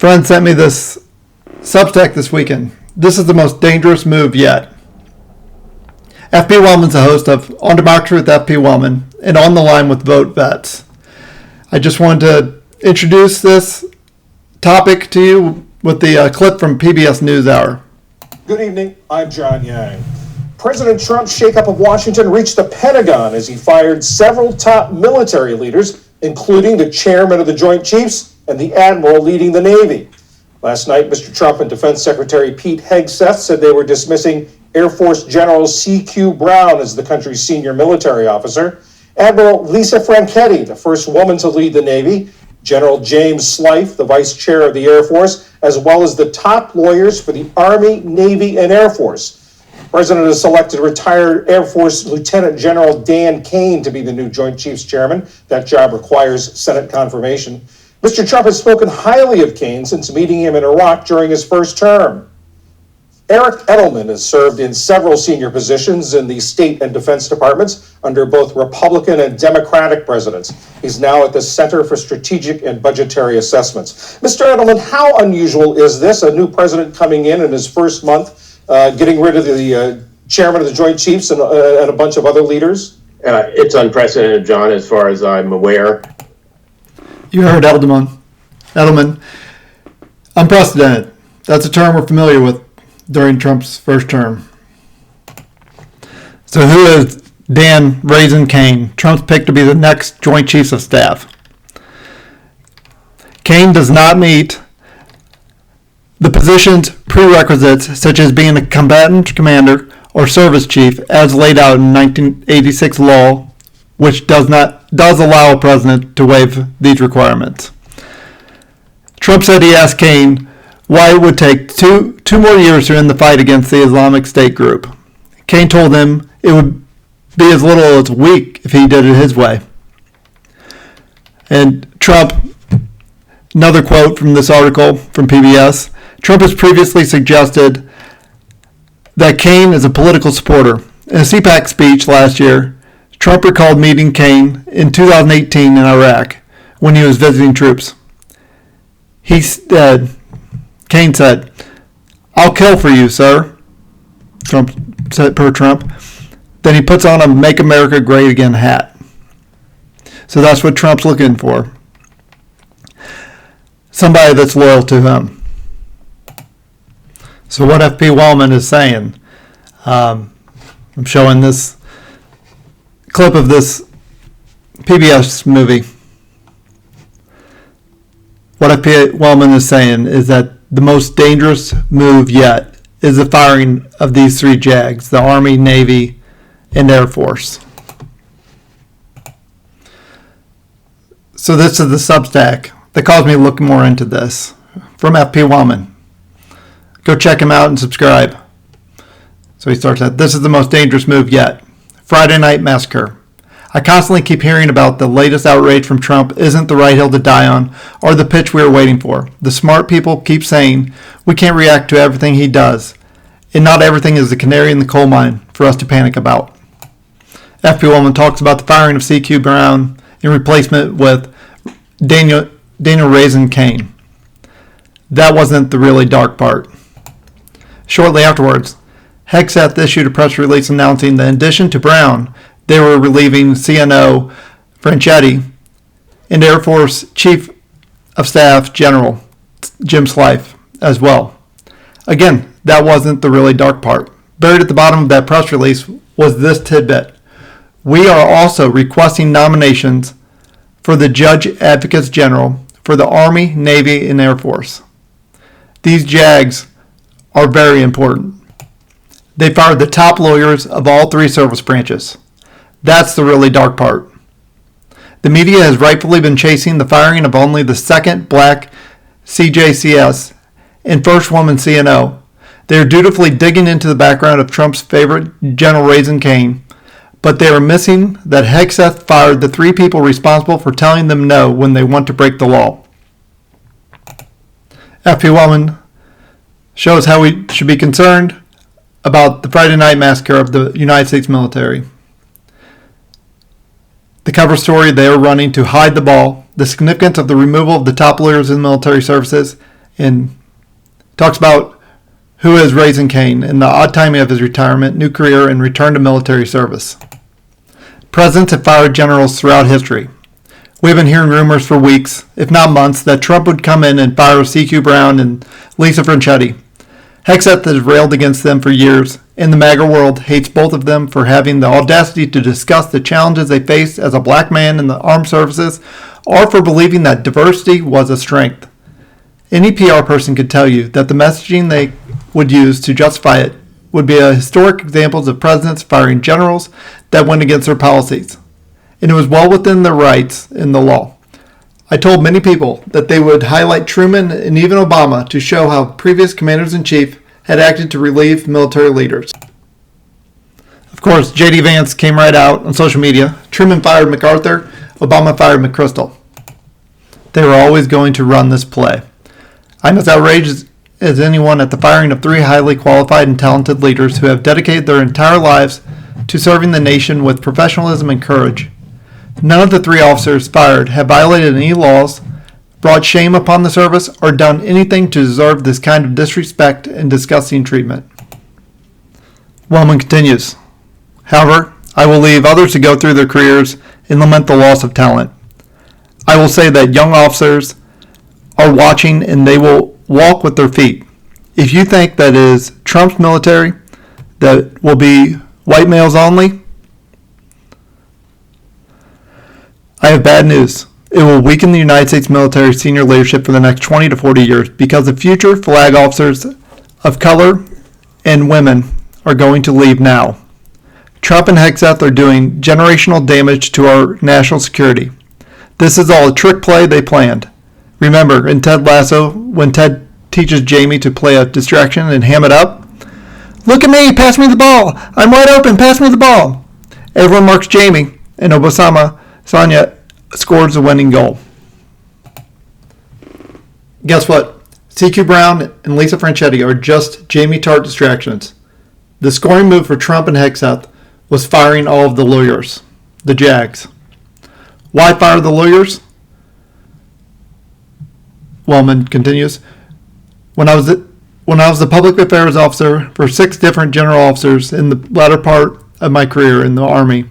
Friend sent me this Substack this weekend. This is the most dangerous move yet. FPWellman is the host of On Democracy with FPWellman and On the Line with Vote Vets. I just wanted to introduce this topic to you with the clip from PBS NewsHour. Good evening, I'm John Yang. President Trump's shakeup of Washington reached the Pentagon as he fired several top military leaders, including the chairman of the Joint Chiefs and the admiral leading the Navy. Last night, Mr. Trump and Defense Secretary Pete Hegseth said they were dismissing Air Force General C.Q. Brown as the country's senior military officer, Admiral Lisa Franchetti, the first woman to lead the Navy, General James Slife, the vice chair of the Air Force, as well as the top lawyers for the Army, Navy, and Air Force. The President has selected retired Air Force Lieutenant General Dan Kane to be the new Joint Chiefs Chairman. That job requires Senate confirmation. Mr. Trump has spoken highly of Kane since meeting him in Iraq during his first term. Eric Edelman has served in several senior positions in the State and Defense Departments under both Republican and Democratic presidents. He's now at the Center for Strategic and Budgetary Assessments. Mr. Edelman, how unusual is this? A new president coming in his first month, getting rid of the chairman of the Joint Chiefs and a bunch of other leaders? It's unprecedented, John, as far as I'm aware. You heard Edelman. Unprecedented. That's a term we're familiar with during Trump's first term. So who is Dan Raisin Kane, Trump's pick to be the next Joint Chiefs of Staff? Kane does not meet the position's prerequisites, such as being a combatant commander or service chief, as laid out in 1986 law, which does allow a president to waive these requirements. Trump said he asked Kane why it would take two more years to end the fight against the Islamic State group. Kane told him it would be as little as a week if he did it his way. And Trump, another quote from this article from PBS, Trump has previously suggested that Kane is a political supporter. In a CPAC speech last year, Trump recalled meeting Kane in 2018 in Iraq when he was visiting troops. Kane said, "I'll kill for you, sir," Trump said per Trump. Then he puts on a Make America Great Again hat. So that's what Trump's looking for. Somebody that's loyal to him. So what FPWellman is saying, I'm showing this clip of this PBS movie. What FPWellman is saying is that the most dangerous move yet is the firing of these three JAGs, the Army, Navy, and Air Force. So this is the Substack that caused me to look more into this from FPWellman. Go check him out and subscribe. So he starts out, "This is the most dangerous move yet. Friday Night Massacre. I constantly keep hearing about the latest outrage from Trump isn't the right hill to die on or the pitch we are waiting for. The smart people keep saying we can't react to everything he does, and not everything is the canary in the coal mine for us to panic about." FPWellman talks about the firing of C.Q. Brown in replacement with Daniel Raisin Kane. That wasn't the really dark part. Shortly afterwards, Hegseth issued a press release announcing that in addition to Brown, they were relieving CNO Franchetti and Air Force Chief of Staff General Jim Slife as well. Again, that wasn't the really dark part. Buried at the bottom of that press release was this tidbit. "We are also requesting nominations for the Judge Advocates General for the Army, Navy, and Air Force. These JAGs are very important. They fired the top lawyers of all three service branches. That's the really dark part. The media has rightfully been chasing the firing of only the second black CJCS and first woman CNO. They are dutifully digging into the background of Trump's favorite, General Raisin Kane, but they are missing that Hegseth fired the three people responsible for telling them no when they want to break the law." FPWellman shows how we should be concerned about the Friday Night Massacre of the United States military. The cover story they are running to hide the ball, the significance of the removal of the top lawyers in military services, and talks about who is raising Cain and the odd timing of his retirement, new career, and return to military service. Presidents have fired generals throughout history. We've been hearing rumors for weeks, if not months, that Trump would come in and fire C.Q. Brown and Lisa Franchetti. Hegseth has railed against them for years, and the MAGA world hates both of them for having the audacity to discuss the challenges they face as a black man in the armed services, or for believing that diversity was a strength. Any PR person could tell you that the messaging they would use to justify it would be historic examples of presidents firing generals that went against their policies. And it was well within their rights in the law. I told many people that they would highlight Truman and even Obama to show how previous commanders-in-chief had acted to relieve military leaders. Of course, J.D. Vance came right out on social media. Truman fired MacArthur, Obama fired McChrystal. They were always going to run this play. I'm as outraged as anyone at the firing of three highly qualified and talented leaders who have dedicated their entire lives to serving the nation with professionalism and courage. None of the three officers fired have violated any laws, brought shame upon the service, or done anything to deserve this kind of disrespect and disgusting treatment. Wellman continues. However, I will leave others to go through their careers and lament the loss of talent. I will say that young officers are watching and they will walk with their feet. If you think that is Trump's military that will be white males only, I have bad news. It will weaken the United States military senior leadership for the next 20 to 40 years because the future flag officers of color and women are going to leave now. Trump and Hegseth are doing generational damage to our national security. This is all a trick play they planned. Remember, in Ted Lasso, when Ted teaches Jamie to play a distraction and ham it up? Look at me, pass me the ball. I'm wide open, pass me the ball. Everyone marks Jamie, and Obama Sonia scores the winning goal. Guess what? C.Q. Brown and Lisa Franchetti are just Jamie Tart distractions. The scoring move for Trump and Hegseth was firing all of the lawyers, the JAGs. Why fire the lawyers? Wellman continues. When I was the public affairs officer for 6 different general officers in the latter part of my career in the Army,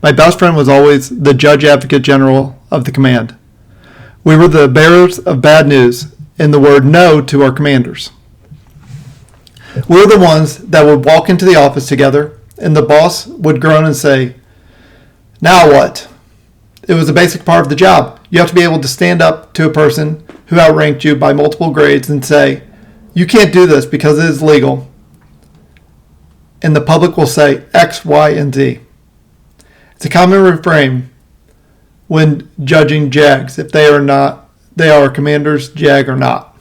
my best friend was always the judge advocate general of the command. We were the bearers of bad news and the word no to our commanders. We were the ones that would walk into the office together and the boss would groan and say, "Now what?" It was a basic part of the job. You have to be able to stand up to a person who outranked you by multiple grades and say, "You can't do this because it is legal." And the public will say X, Y, and Z. It's a common refrain when judging JAGs if they are commanders, JAG or not.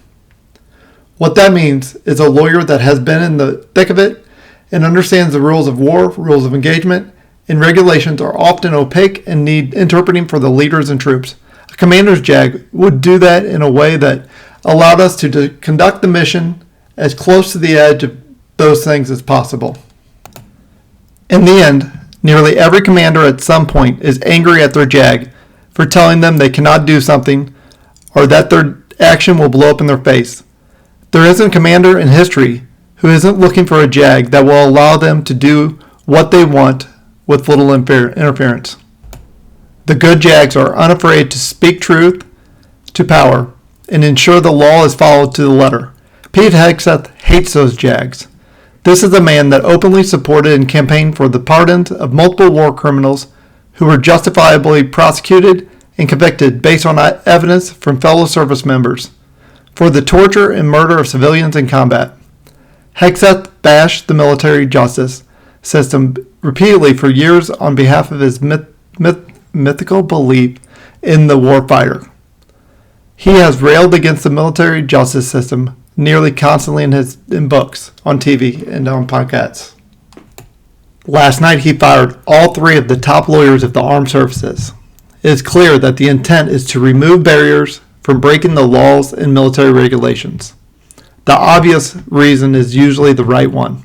What that means is a lawyer that has been in the thick of it and understands the rules of war, rules of engagement, and regulations are often opaque and need interpreting for the leaders and troops. A commander's JAG would do that in a way that allowed us to conduct the mission as close to the edge of those things as possible. In the end, nearly every commander at some point is angry at their JAG for telling them they cannot do something or that their action will blow up in their face. There isn't a commander in history who isn't looking for a JAG that will allow them to do what they want with little interference. The good JAGs are unafraid to speak truth to power and ensure the law is followed to the letter. Pete Hegseth hates those JAGs. This is a man that openly supported and campaigned for the pardons of multiple war criminals who were justifiably prosecuted and convicted based on evidence from fellow service members for the torture and murder of civilians in combat. Hegseth bashed the military justice system repeatedly for years on behalf of his mythical belief in the warfighter. He has railed against the military justice system nearly constantly in books, on TV, and on podcasts. Last night he fired all 3 of the top lawyers of the armed services. It is clear that the intent is to remove barriers from breaking the laws and military regulations. The obvious reason is usually the right one.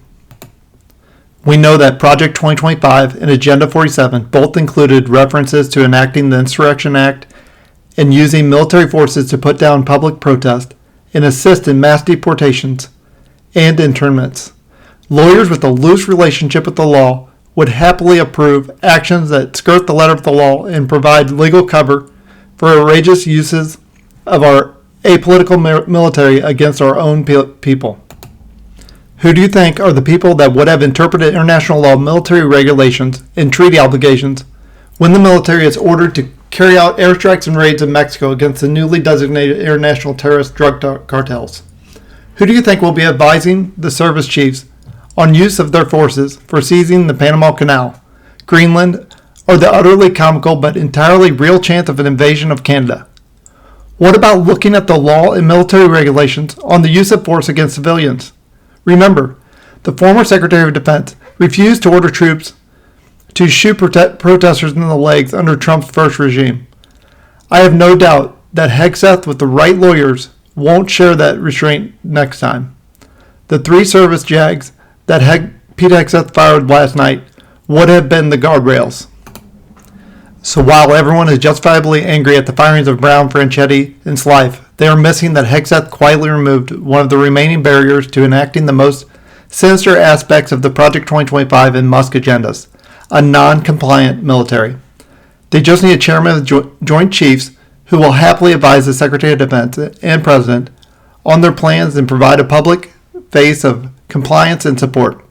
We know that Project 2025 and Agenda 47 both included references to enacting the Insurrection Act and using military forces to put down public protest and assist in mass deportations and internments. Lawyers with a loose relationship with the law would happily approve actions that skirt the letter of the law and provide legal cover for outrageous uses of our apolitical military against our own people. Who do you think are the people that would have interpreted international law, military regulations, and treaty obligations when the military is ordered to carry out airstrikes and raids in Mexico against the newly designated international terrorist drug cartels? Who do you think will be advising the service chiefs on use of their forces for seizing the Panama Canal, Greenland, or the utterly comical but entirely real chance of an invasion of Canada? What about looking at the law and military regulations on the use of force against civilians? Remember, the former Secretary of Defense refused to order troops to shoot protesters in the legs under Trump's first regime. I have no doubt that Hegseth with the right lawyers won't share that restraint next time. The 3 service JAGs that Pete Hegseth fired last night would have been the guardrails. So while everyone is justifiably angry at the firings of Brown, Franchetti, and Slife, they are missing that Hegseth quietly removed one of the remaining barriers to enacting the most sinister aspects of the Project 2025 and Musk agendas, a non-compliant military. They just need a chairman of the Joint Chiefs who will happily advise the Secretary of Defense and President on their plans and provide a public face of compliance and support.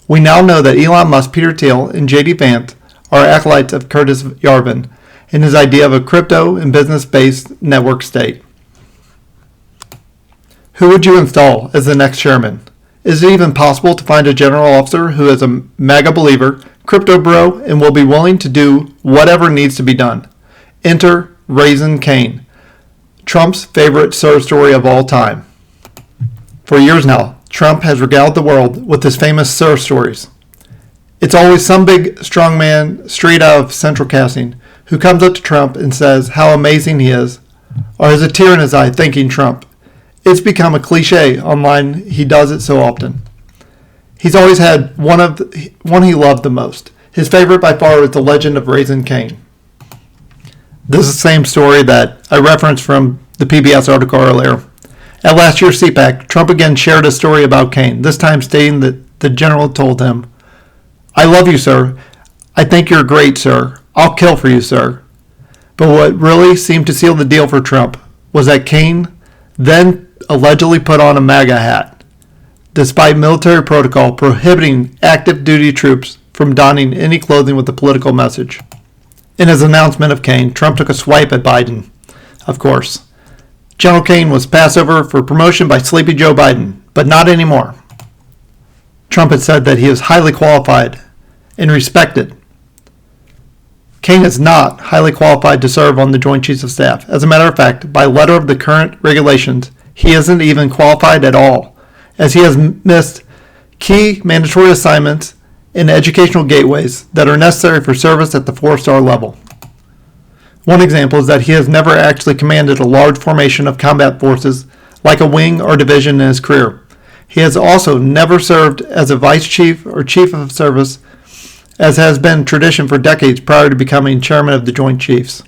We now know that Elon Musk, Peter Thiel, and J.D. Vance are acolytes of Curtis Yarvin and his idea of a crypto and business-based network state. Who would you install as the next chairman? Is it even possible to find a general officer who is a MAGA believer, crypto bro, and will be willing to do whatever needs to be done? Enter Raising Cain, Trump's favorite sob story of all time. For years now, Trump has regaled the world with his famous sob stories. It's always some big strong man straight out of central casting who comes up to Trump and says how amazing he is, or has a tear in his eye thanking Trump. It's become a cliche online. He does it so often. He's always had one he loved the most. His favorite by far is the legend of Raising Cain. This is the same story that I referenced from the PBS article earlier. At last year's CPAC, Trump again shared a story about Cain, this time stating that the general told him, "I love you, sir. I think you're great, sir. I'll kill for you, sir." But what really seemed to seal the deal for Trump was that Cain then allegedly put on a MAGA hat, despite military protocol prohibiting active duty troops from donning any clothing with a political message. In his announcement of Cain, Trump took a swipe at Biden, of course. General Cain was passed over for promotion by Sleepy Joe Biden, but not anymore. Trump had said that he is highly qualified and respected. Cain is not highly qualified to serve on the Joint Chiefs of Staff. As a matter of fact, by letter of the current regulations, he isn't even qualified at all, as he has missed key mandatory assignments in educational gateways that are necessary for service at the 4-star level. One example is that he has never actually commanded a large formation of combat forces like a wing or division in his career. He has also never served as a vice chief or chief of service, as has been tradition for decades prior to becoming chairman of the Joint Chiefs.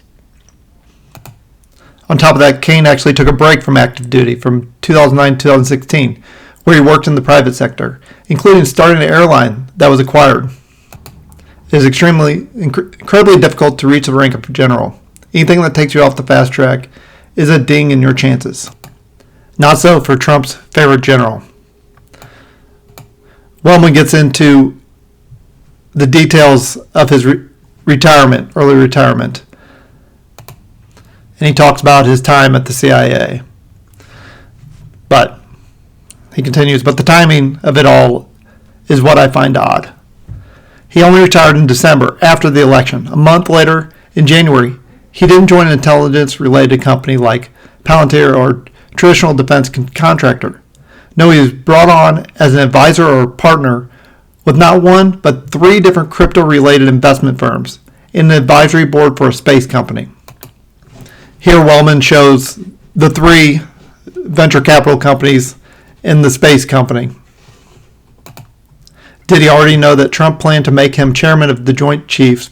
On top of that, Cain actually took a break from active duty from 2009 to 2016, where he worked in the private sector, including starting an airline that was acquired. It is incredibly difficult to reach the rank of general. Anything that takes you off the fast track is a ding in your chances. Not so for Trump's favorite general. Wellman gets into the details of his early retirement. And he talks about his time at the CIA. But he continues, but the timing of it all is what I find odd. He only retired in December after the election. A month later, in January, he didn't join an intelligence-related company like Palantir or traditional defense contractor. No, he was brought on as an advisor or partner with not one, but 3 different crypto-related investment firms in an advisory board for a space company. Here, Wellman shows the 3 venture capital companies in the space company. Did he already know that Trump planned to make him chairman of the Joint Chiefs